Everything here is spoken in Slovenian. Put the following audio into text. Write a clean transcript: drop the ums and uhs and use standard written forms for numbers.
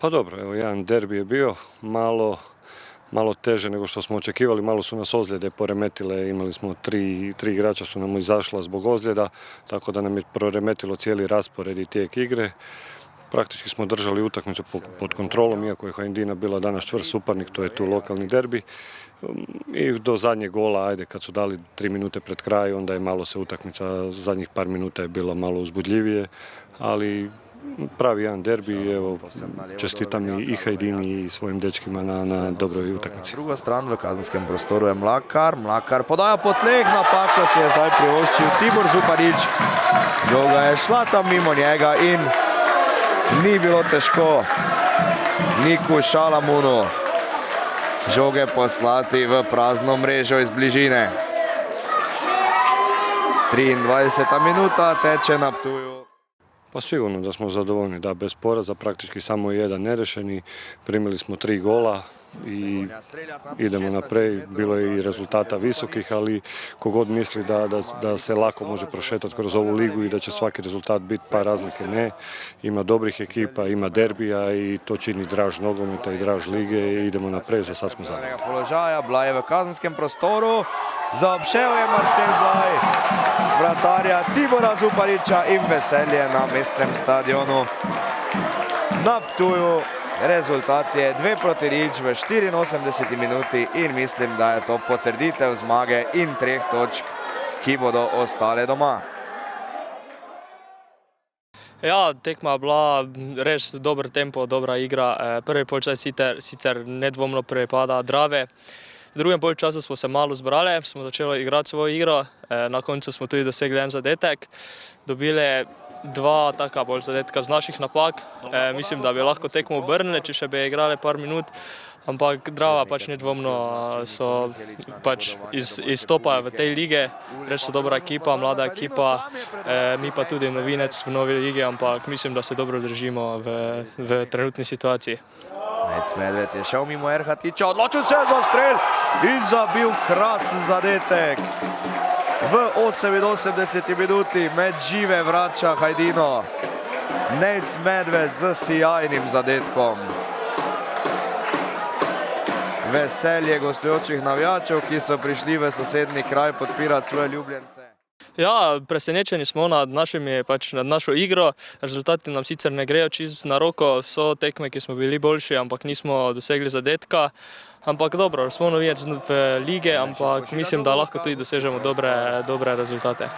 Pa dobro, evo jedan derbi je bio, malo teže nego što smo očekivali, malo su nas ozljede poremetile, imali smo tri igrača su nam izašla zbog ozljeda, tako da nam je poremetilo cijeli raspored i tijek igre. Praktički smo držali utakmicu pod kontrolom, iako je Hajdina bila danas čvrst suparnik, to je tu lokalni derbi. I do zadnjeg gola, ajde, kad su dali 3 minute pred kraj, onda je malo se utakmica, zadnjih par minuta je bilo malo uzbudljivije, ali pravi jedan derbi, evo, čestitam i Hajdini i svojim dečkima na dobroj utakmici. Druga stran v kazenskem prostoru je Mlakar podaja po tleh, napako si je zdaj privoščil Tibor Zupanič. Žoga je šla tam mimo njega in ni bilo težko Niku Šalamunu žoge poslati v prazno mrežo iz bližine. 23. minuta teče na Ptuju. Pa sigurno da smo zadovoljni, da bez poraza, praktički samo jedan nerešeni, primili smo 3 gola i idemo naprijed. Bilo je i rezultata visokih, ali kogod misli da se lako može prošetati kroz ovu ligu i da će svaki rezultat biti pa razlike, ne. Ima dobrih ekipa, ima derbija i to čini draž nogometa i draž lige i idemo naprijed, za sad smo zadovoljni. Položaja, Blaj je v kazenskem prostoru, zaobšel je Marcel Blaj vratarja Tibora Zupaniča in Veselje na mestnem stadionu na Ptuju. Rezultat je 2-0 v 84. minuti in mislim, da je to potrditev zmage in 3 točk, ki bodo ostale doma. Ja, tekma je bila res dober tempo, dobra igra. Prvi polčas sicer nedvomno prepada Drave. V drugem polčasu smo se malo zbrali, smo začeli igrati svojo igro. Na koncu smo tudi dosegli en zadetek. Dobili 2 taka bolj zadetka z naših napak. Mislim, da bi lahko tekmo obrnili, če še bi igrali par minut. Ampak Drava pač nedvomno izstopajo v tej lige. Res so dobra ekipa, mlada ekipa. Mi pa tudi novinec v novi ligi, ampak mislim, da se dobro držimo v trenutni situaciji. Nec Medved je šel mimo Erhatića, odločil se za strel in zabil krasen zadetek. V 88. minuti med žive vrača Hajdino Nec Medved z sijajnim zadetkom. Veselje gostujočih navijačev, ki so prišli v sosednji kraj podpirati svoje ljubljence. Ja, presenečeni smo nad našo igro. Rezultati nam sicer ne grejo čisto na roko, so tekme, ki smo bili boljši, ampak nismo dosegli zadetka. Ampak dobro, smo novinec v lige, ampak mislim, da lahko tudi dosežemo dobre rezultate.